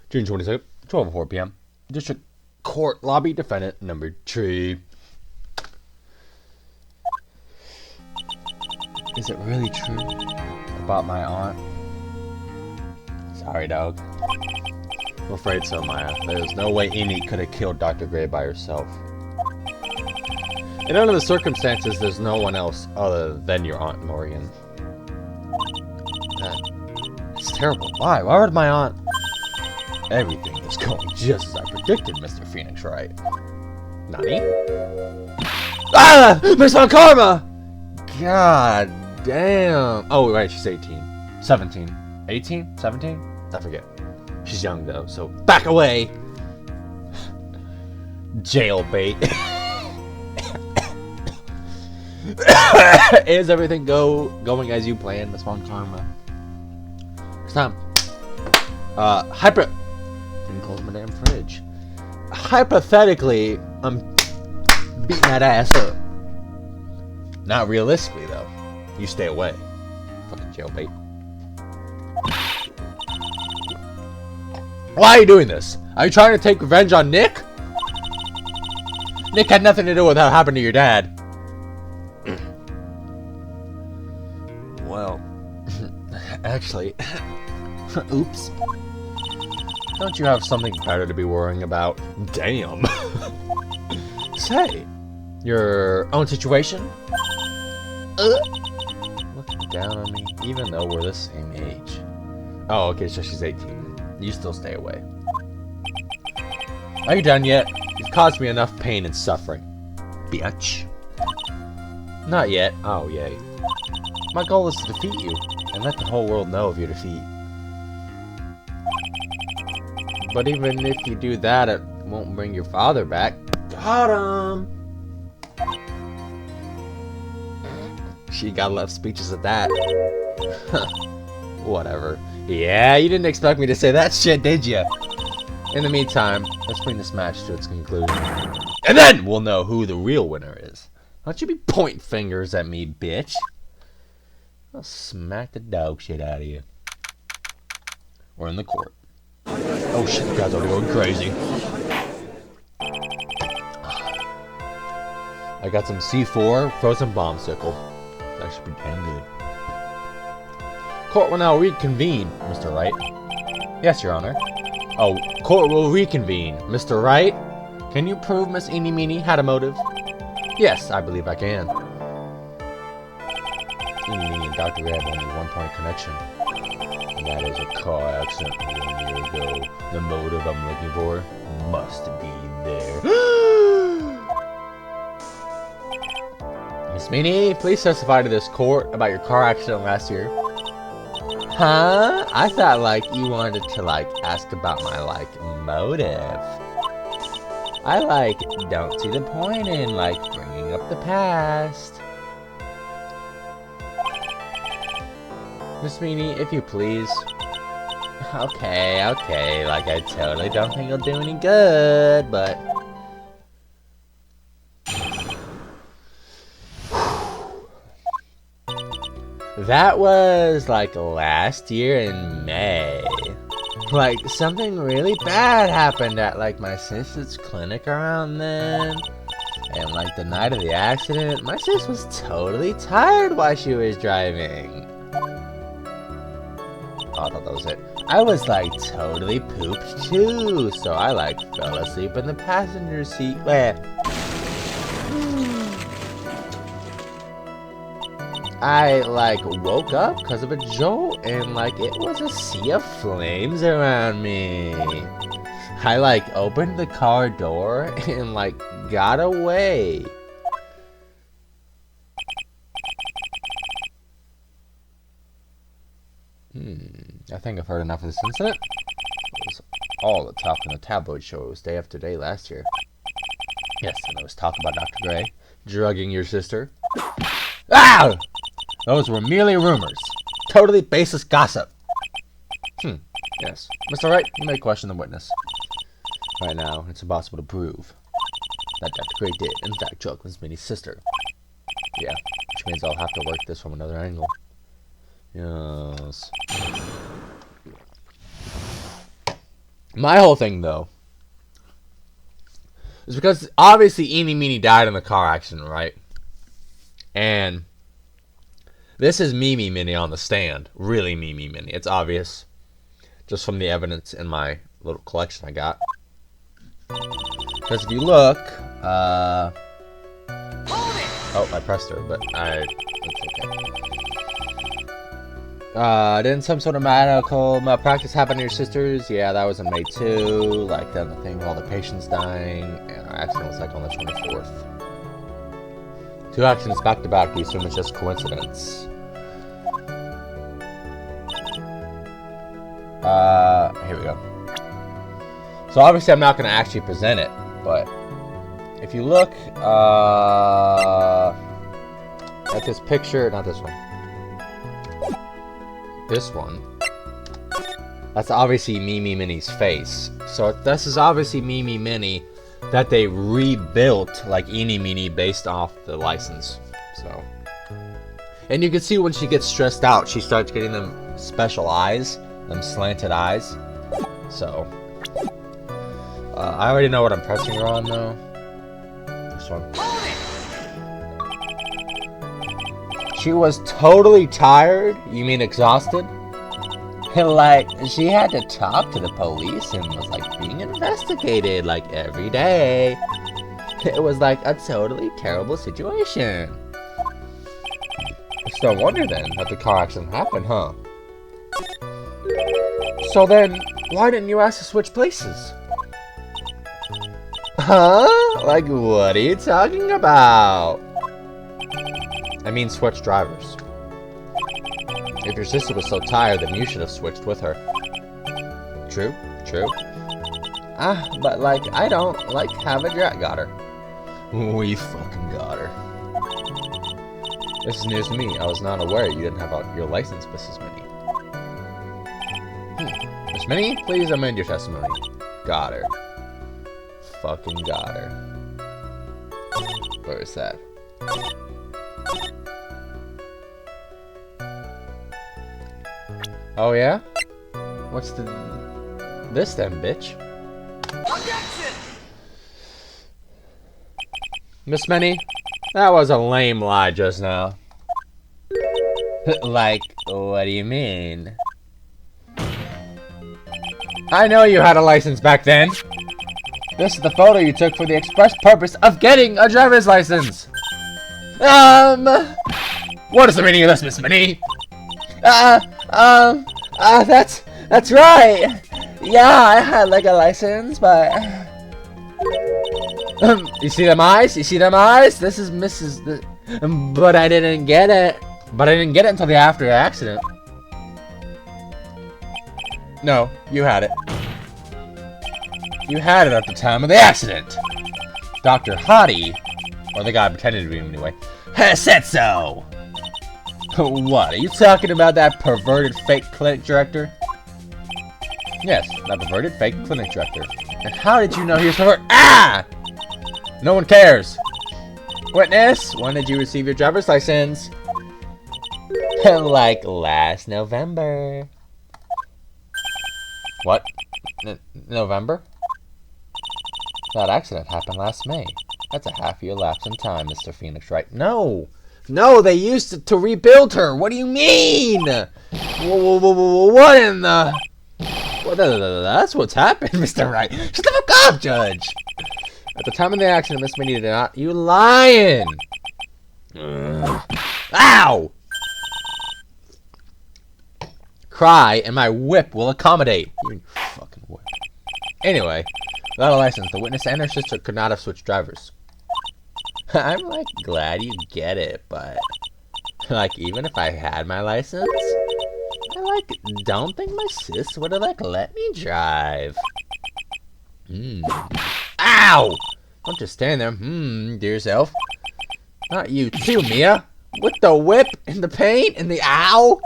June 22nd, 12:04 p.m. District Court Lobby, defendant number 3. Is it really true about my aunt? Sorry, dog. I'm afraid so, Maya. There's no way Amy could have killed Dr. Gray by herself. And under the circumstances, there's no one else other than your Aunt Morgan. It's terrible. Why? Why would my aunt... Everything is going just as I predicted, Mr. Phoenix Wright. Nani? Ah! Miss Karma! God damn. Oh, right, she's 18. 17. 18? 17? I forget. She's young, though, so back away! Jailbait. Is everything going as you planned, Miss Von Karma? It's time. Didn't close my damn fridge. Hypothetically, I'm beating that ass up. Not realistically, though. You stay away. Fucking jailbait. Why are you doing this? Are you trying to take revenge on Nick? Nick had nothing to do with what happened to your dad. Well, actually, oops. Don't you have something better to be worrying about? Damn. Say, your own situation? Looking down on me, even though we're the same age. Oh, okay, so she's 18. You still stay away. Are you done yet? You've caused me enough pain and suffering. Bitch. Not yet. Oh, yay. My goal is to defeat you, and let the whole world know of your defeat. But even if you do that, it won't bring your father back. Got him! She got left speechless at that. Whatever. Yeah, you didn't expect me to say that shit, did you? In the meantime, let's bring this match to its conclusion. And then we'll know who the real winner is. Don't you be pointing fingers at me, bitch. I'll smack the dog shit out of you. We're in the court. Oh shit, the guy's already going crazy. I got some C4 frozen bombsicle. That should be damn good. Court will now reconvene, Mr. Wright. Yes, Your Honor. Oh, court will reconvene. Mr. Wright, can you prove Miss Eeny Meeny had a motive? Yes, I believe I can. Eeny Meeny and Dr. Gray have only one point of connection. And that is a car accident 1 year ago. The motive I'm looking for must be there. Miss Meeny, please testify to this court about your car accident last year. Huh? I thought, like, you wanted to, ask about my, motive. I, don't see the point in, bringing up the past. Miss Meeny, if you please. Okay, I totally don't think it'll do any good, but... That was, last year in May. Something really bad happened at, my sister's clinic around then. And, the night of the accident, my sis was totally tired while she was driving. Oh, I thought that was it. I was, totally pooped, too. So I, fell asleep in the passenger seat. I, woke up because of a jolt, and, it was a sea of flames around me. I, opened the car door and, got away. I think I've heard enough of this incident. It was all the talk on the tabloid shows day after day last year. Yes, and there was talk about Dr. Gray drugging your sister. Ah! Those were merely rumors. Totally baseless gossip. Yes. Mr. Wright, you may question the witness. Right now, it's impossible to prove that Dr. Gray did, in fact, drug Miss Minnie's sister. Yeah, which means I'll have to work this from another angle. Yes. My whole thing, though, is because obviously MINEY died in the car accident, right? And this is MINEY on the stand. Really MINEY. It's obvious. Just from the evidence in my little collection I got. Because if you look, oh, I pressed her, but that's okay. Didn't some sort of medical malpractice happen to your sisters? Yeah, that was in May too. Like then the thing with all the patients dying, and our accident was like on the 24th. 2 accidents back to back. Do you assume it's just coincidence? Here we go. So obviously I'm not going to actually present it, but if you look at this picture, not this one. This one. That's obviously MINEY's face. So this is obviously MINEY that they rebuilt like MINEY based off the license. So, and you can see when she gets stressed out, she starts getting them special eyes, them slanted eyes. So, I already know what I'm pressing her on though. This one. She was totally tired? You mean exhausted? Like, she had to talk to the police and was like being investigated like every day. It was like a totally terrible situation. It's no wonder then that the car accident happened, huh? So then, why didn't you ask to switch places? Huh? Like, what are you talking about? I mean, switch drivers. If your sister was so tired, then you should have switched with her. True. But like, I don't like haven't got her. We fucking got her. This is news to me. I was not aware you didn't have your license, Mrs. Minnie. Miss Minnie, please amend your testimony. Got her. Fucking got her. Where is that? Oh yeah? What's this then, bitch? Miss Minnie, that was a lame lie just now. Like, what do you mean? I know you had a license back then. This is the photo you took for the express purpose of getting a driver's license. What is the meaning of this, Miss Minnie? That's right. Yeah, I had like a license, but you see them eyes? You see them eyes? This is Mrs. But I didn't get it. But I didn't get it until the after accident. No, you had it. You had it at the time of the accident. Dr. Hottie, or the guy pretending to be him anyway, has said so. What, are you talking about that perverted fake clinic director? Yes, that perverted fake clinic director. And how did you know he was perverted? Ah! No one cares. Witness, when did you receive your driver's license? Like last November. What? November? That accident happened last May. That's a half-year lapse in time, Mr. Phoenix Wright. No! No, they used it to rebuild her! What do you mean? What in the... That's what's happened, Mr. Wright. Shut the fuck up, Judge! At the time of the accident, Miss Minnie did not... You lying! Ow! Cry, and my whip will accommodate. You fucking whip. Anyway, without a license, the witness and her sister could not have switched drivers. I'm, like, glad you get it, but... Like, even if I had my license... I, like, don't think my sis would have, like, let me drive. Ow! Don't just stand there, to yourself. Not you too, Mia. With the whip, and the pain, and the ow!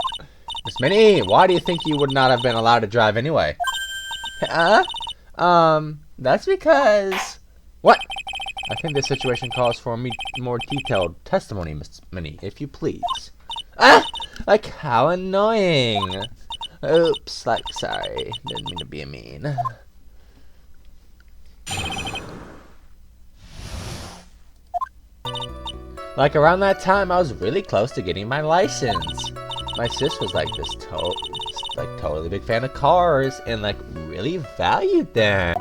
Miss Minnie, why do you think you would not have been allowed to drive anyway? That's because... What? I think this situation calls for a more detailed testimony, Miss Minnie, if you please. Like, how annoying. Oops, like, sorry. Didn't mean to be mean. Like around that time, I was really close to getting my license. My sis was like this totally big fan of cars and like really valued them.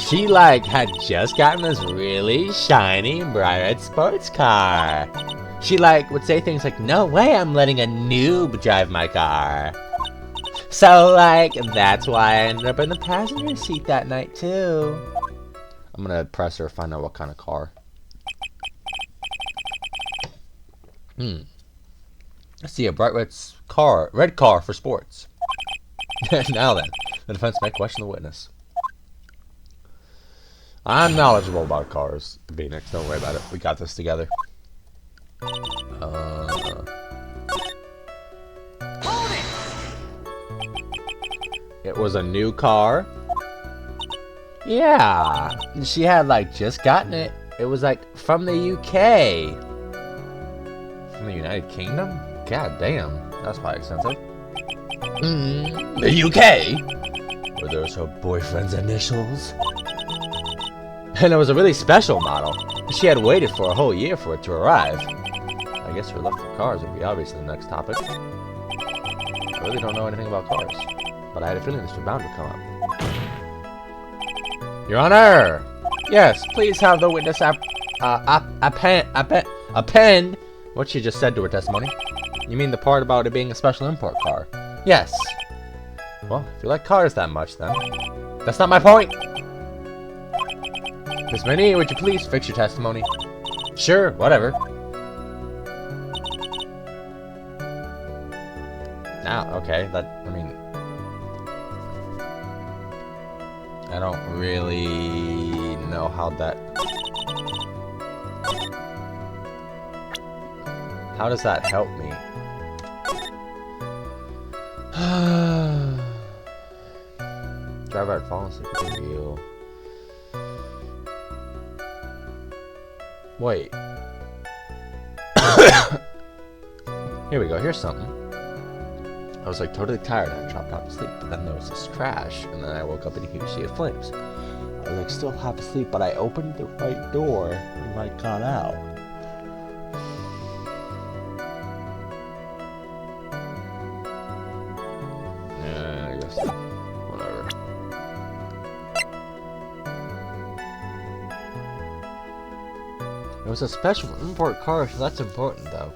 She like had just gotten this really shiny bright red sports car. She like would say things like, "No way, I'm letting a noob drive my car." So like that's why I ended up in the passenger seat that night too. I'm gonna press her, find out what kind of car. I see a bright red car for sports. Now then, the defense may question the witness. I'm knowledgeable about cars, Phoenix. Don't worry about it. We got this together. It was a new car. Yeah, she had like just gotten it. It was like from the UK. From the United Kingdom? God damn, that's probably expensive. The UK? Were those her boyfriend's initials? And it was a really special model. She had waited for a whole year for it to arrive. I guess her love for cars would be obviously the next topic. I really don't know anything about cars, but I had a feeling this was bound to come up. Your Honor! Yes, please have the witness append what she just said to her testimony. You mean the part about it being a special import car? Yes. Well, if you like cars that much, then. That's not my point! Miss Minnie, would you please fix your testimony? Sure, whatever. Now, okay, I mean... I don't really know how that... How does that help me? Driver had fallen asleep at the wheel. Wait. Here we go, here's something. I was like totally tired and I dropped off to sleep, but then there was this crash, and then I woke up in a huge sea of flames. I was like still half asleep, but I opened the right door and I got out. Yeah, I guess whatever. It was a special import car, so that's important though.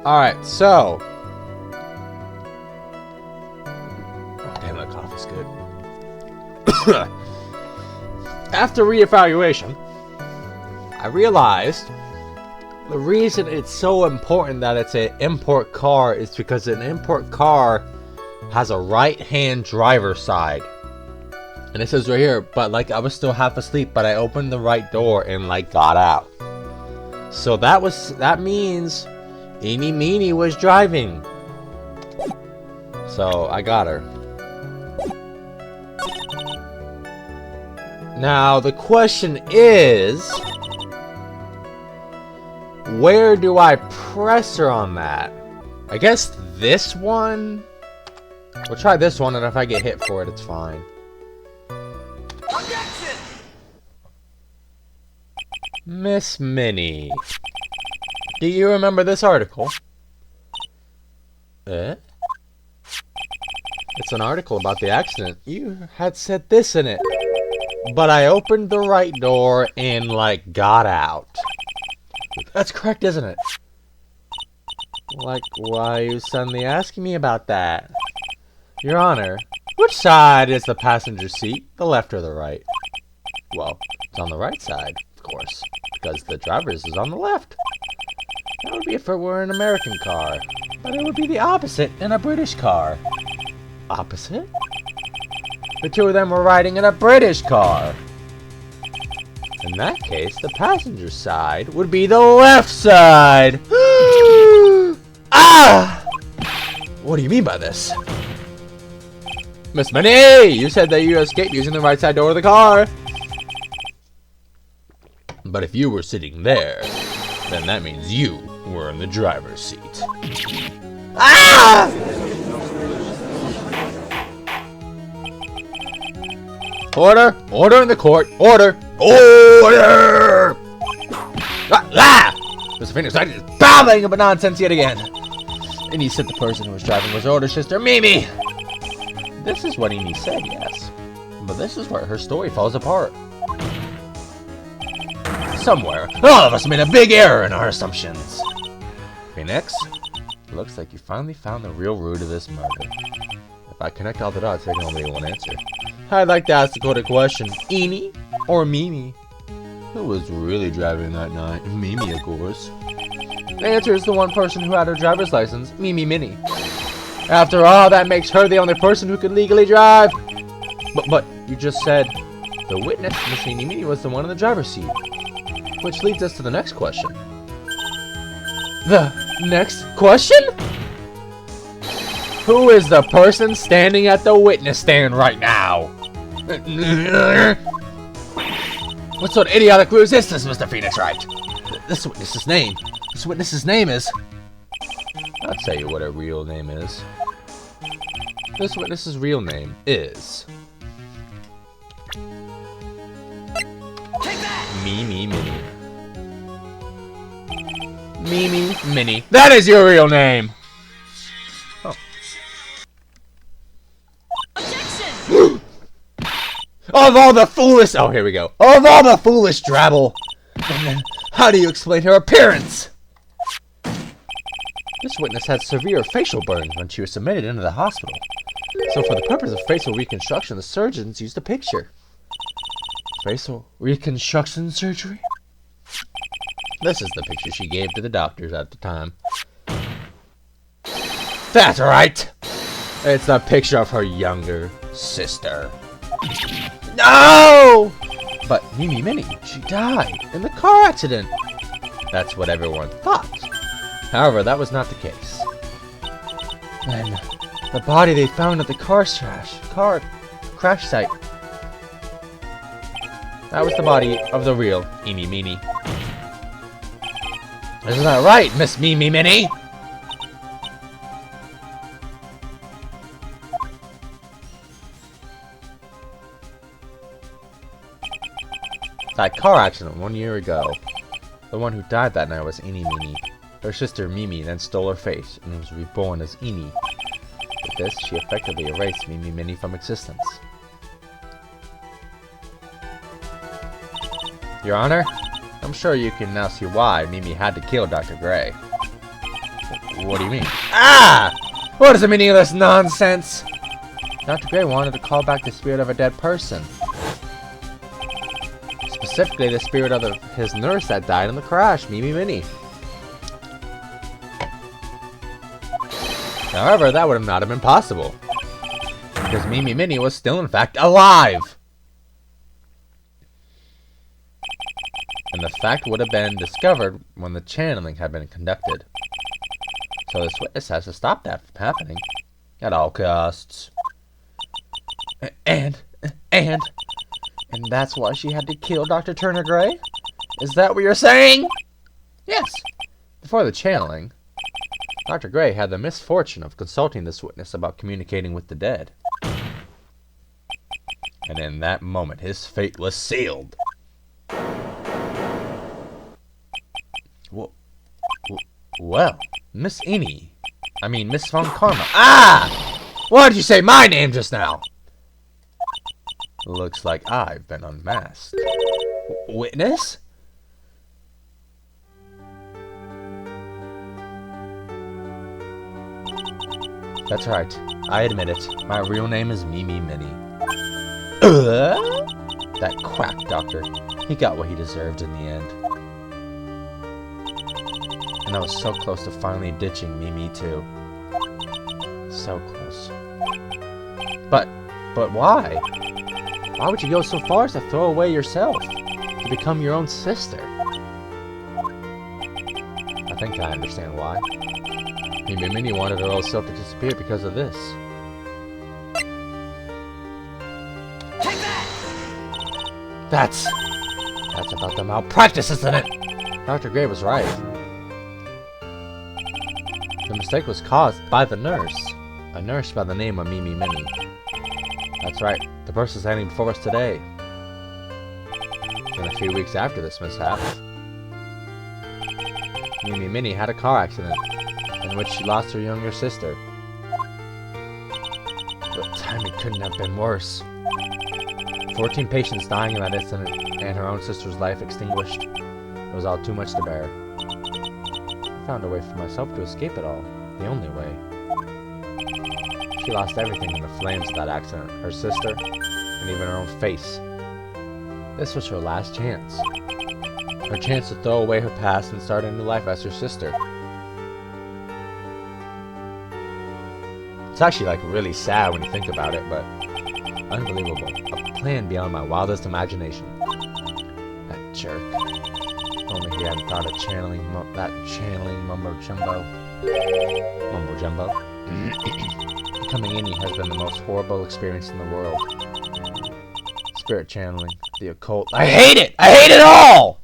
Alright, so. Oh, damn, that coffee's good. After reevaluation, I realized the reason it's so important that it's an import car is because an import car has a right-hand driver's side. And it says right here, but like I was still half asleep, but I opened the right door and like got out. So that means MINEY was driving. So I got her. Now the question is, where do I press her on that? I guess this one? We'll try this one, and if I get hit for it, it's fine. Miss Minnie, do you remember this article? It's an article about the accident. You had said this in it. But I opened the right door and, like, got out. That's correct, isn't it? Like, why are you suddenly asking me about that? Your Honor, which side is the passenger seat? The left or the right? Well, it's on the right side, of course, because the driver's is on the left. That would be if it were an American car, but it would be the opposite in a British car. Opposite? The two of them were riding in a British car. In that case, the passenger side would be the left side. Ah! What do you mean by this? Miss Minnie, you said that you escaped using the right side door of the car. But if you were sitting there, then that means you were in the driver's seat. Ah! Order! Order in the court! Order! Order! Ah! Mr. Phoenix Wright is babbling about nonsense yet again. And he said the person who was driving was her older sister, Mimi. This is what Amy said, yes. But this is where her story falls apart. Somewhere, all of us made a big error in our assumptions. Phoenix, looks like you finally found the real root of this murder. If I connect all the dots, I can only get one answer. I'd like to ask the court a question. Amy or Mimi? Who was really driving that night? Mimi, of course. The answer is the one person who had her driver's license, Mimi Minnie. After all, that makes her the only person who could legally drive. But you just said the witness, Miss Mimi Minnie, was the one in the driver's seat. Which leads us to the next question. The next question? Who is the person standing at the witness stand right now? What sort of idiotic ruse is this, Mr. Phoenix Wright? This witness's name is... I'll tell you what her real name is. This witness's real name is... Mimi Minnie. Mimi Minnie. That is your real name! Oh. Objection! Of all the foolish... Oh, here we go. Of all the foolish drabble! And then, how do you explain her appearance? This witness had severe facial burns when she was submitted into the hospital. So for the purpose of facial reconstruction, the surgeons used a picture. Facial reconstruction surgery? This is the picture she gave to the doctors at the time. That's right! It's a picture of her younger sister. No! But Mimi Minnie, she died in the car accident. That's what everyone thought. However, that was not the case. And the body they found at the car crash site. That was the body of the real Mimi Minnie. Isn't that right, Miss Mimi Minnie? That car accident 1 year ago. The one who died that night was Eeny Meeny. Her sister Mimi then stole her face and was reborn as Eeny. With this, she effectively erased Mimi Minnie from existence. Your Honor, I'm sure you can now see why Mimi had to kill Dr. Gray. What do you mean? Ah! What is the meaning of this nonsense? Dr. Gray wanted to call back the spirit of a dead person. Specifically, the spirit of his nurse that died in the crash, Mimi Minnie. However, that would not have been possible, because Mimi Minnie was still in fact alive. And the fact would have been discovered when the channeling had been conducted. So this witness has to stop that from happening at all costs. And that's why she had to kill Dr. Turner Gray? Is that what you're saying? Yes. Before the channeling, Dr. Gray had the misfortune of consulting this witness about communicating with the dead. And in that moment, his fate was sealed. Well, Miss Von Karma. Ah! Why did you say my name just now? Looks like I've been unmasked. Witness? That's right. I admit it. My real name is Mimi Minnie. That quack doctor. He got what he deserved in the end. And I was so close to finally ditching Mimi too. So close. But why? Why would you go so far as to throw away yourself? To become your own sister? I think I understand why. Mimi Minnie wanted her old self to disappear because of this. Take that! That's about the malpractice, isn't it? Dr. Gray was right. The mistake was caused by the nurse. A nurse by the name of Mimi Minnie. That's right. The bus is heading for us today. And a few weeks after this mishap, Minnie had a car accident in which she lost her younger sister. The timing couldn't have been worse. 14 patients dying in that incident and her own sister's life extinguished. It was all too much to bear. I found a way for myself to escape it all. The only way. She lost everything in the flames of that accident. Her sister, and even her own face. This was her last chance. Her chance to throw away her past and start a new life as her sister. It's actually like really sad when you think about it, but unbelievable. A plan beyond my wildest imagination. That jerk. Only he hadn't thought of channeling mumbo jumbo. Mumbo jumbo. Becoming Minnie has been the most horrible experience in the world. Spirit channeling, the occult. I hate it! I hate it all!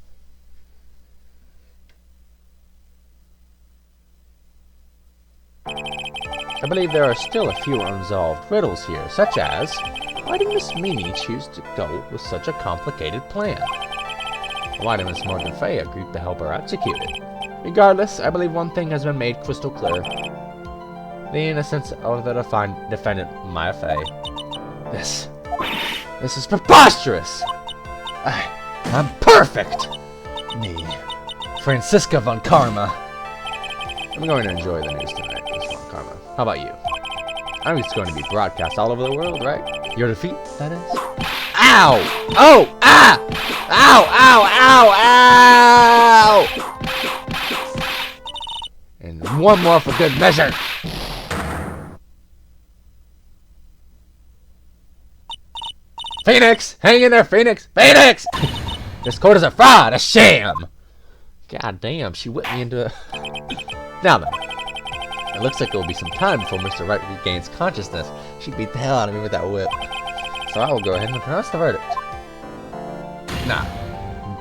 I believe there are still a few unsolved riddles here, such as, why did Miss Minnie choose to go with such a complicated plan? Why did Miss Morgan Fay agree to help her execute it? Regardless, I believe one thing has been made crystal clear. The innocence of the defendant, Maya Fay. This is preposterous! I'm perfect! Me, Francisca von Karma. I'm going to enjoy the news tonight, Miss von Karma. How about you? I'm just going to be broadcast all over the world, right? Your defeat, that is? Ow! Oh! Ah! Ow! Ow! Ow! Ow! And one more for good measure! Phoenix! Hang in there, Phoenix! Phoenix! This court is a fraud, a sham! God damn, she whipped me into a... Now then. It looks like it will be some time before Mr. Wright regains consciousness. She beat the hell out of me with that whip. So I will go ahead and pronounce the verdict. Nah.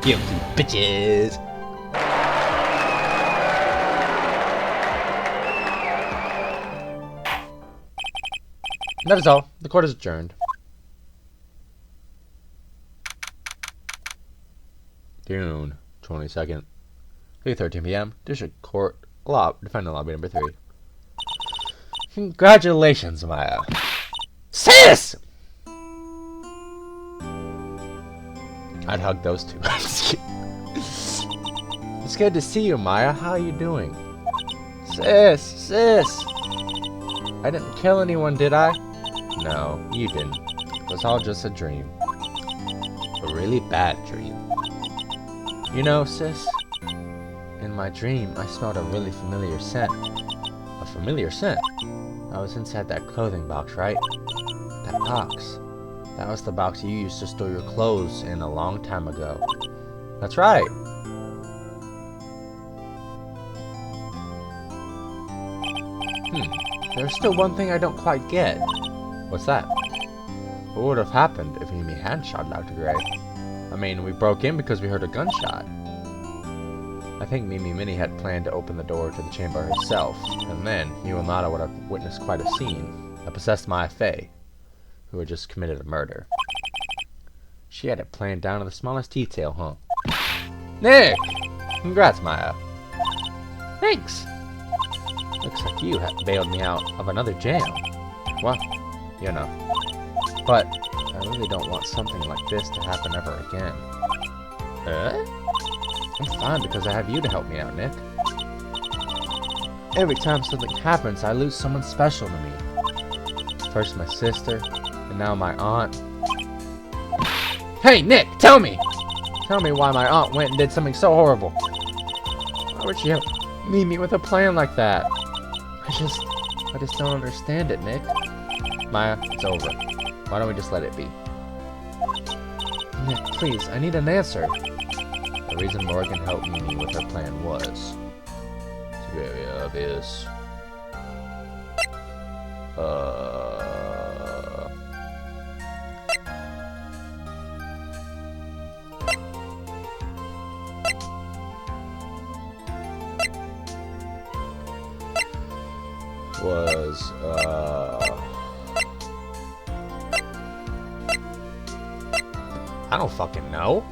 Guilty bitches! That is all. The court is adjourned. June 22nd, 3:13 p.m. District Court, Defendant Lobby number 3. Congratulations, Maya. Sis! I'd hug those two. It's good to see you, Maya. How are you doing? Sis! I didn't kill anyone, did I? No, you didn't. It was all just a dream. A really bad dream. You know, sis, in my dream, I smelled a really familiar scent. A familiar scent? I was inside that clothing box, right? That box. That was the box you used to store your clothes in a long time ago. That's right. There's still one thing I don't quite get. What's that? What would have happened if Mimi hadn't shot Dr. Gray? I mean, we broke in because we heard a gunshot. I think Minnie had planned to open the door to the chamber herself, and then you and Nada would have witnessed quite a scene. A possessed Maya Fay, who had just committed a murder. She had it planned down to the smallest detail, huh? Nick! Congrats, Maya. Thanks! Looks like you bailed me out of another jam. Well, you know. But I really don't want something like this to happen ever again. I'm fine because I have you to help me out, Nick. Every time something happens, I lose someone special to me. First my sister, and now my aunt. Hey, Nick, tell me! Tell me why my aunt went and did something so horrible. Why would she leave me with a plan like that? I just don't understand it, Nick. Maya, it's over. Why don't we just let it be? Nick, please, I need an answer. The reason Morgan helped Mimi with her plan was... It's very obvious. I don't fucking know.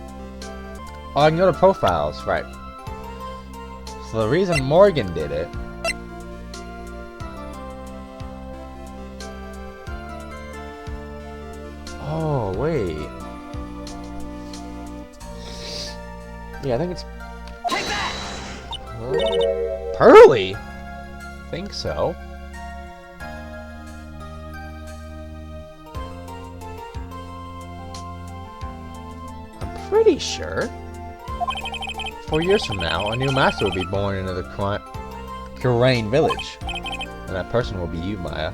Oh, I can go to profiles, right. So the reason Morgan did it... Oh, wait. Yeah, I think it's... Take that! Pearly? Think so. I'm pretty sure. 4 years from now, a new master will be born into the Kurain village. And that person will be you, Maya.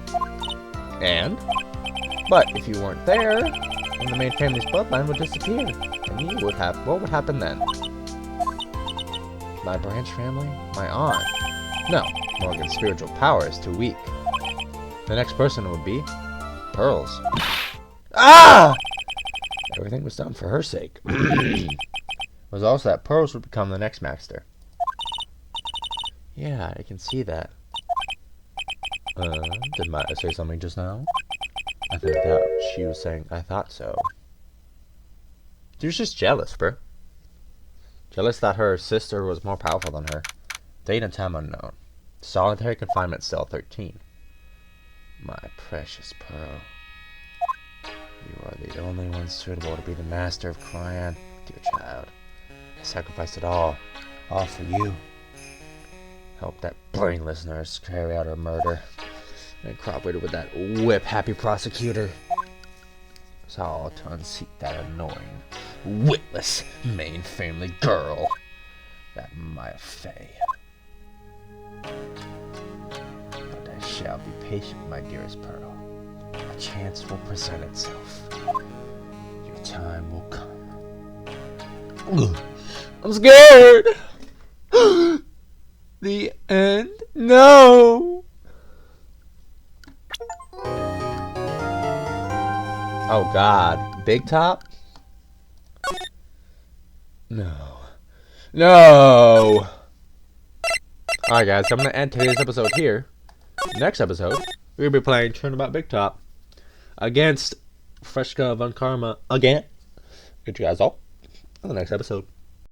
And? But if you weren't there, then the main family's bloodline would disappear. And you would have... What would happen then? My branch family? My aunt? No, Morgan's spiritual power is too weak. The next person would be... Pearls. Ah! Everything was done for her sake. It was also that Pearls would become the next master. Yeah, I can see that. Did Maya say something just now? I think that she was saying, I thought so. She was just jealous, bro. Jealous that her sister was more powerful than her. Date and time unknown. Solitary confinement cell 13. My precious Pearl. You are the only one suitable to be the master of Crayon, dear child. I sacrificed it all for you. Help that brainless nurse carry out her murder. And cooperated with that whip-happy prosecutor. It's all to unseat that annoying, witless main family girl. That Maya Fey. But I shall be patient, my dearest Pearl. A chance will present itself. Your time will come. Ugh, I'm scared! The end? No! Oh god. Big Top? No. No! Alright guys, so I'm going to end today's episode here. Next episode, we're going to be playing Turnabout Big Top against Freshka Von Karma again. Get you guys all on the next episode.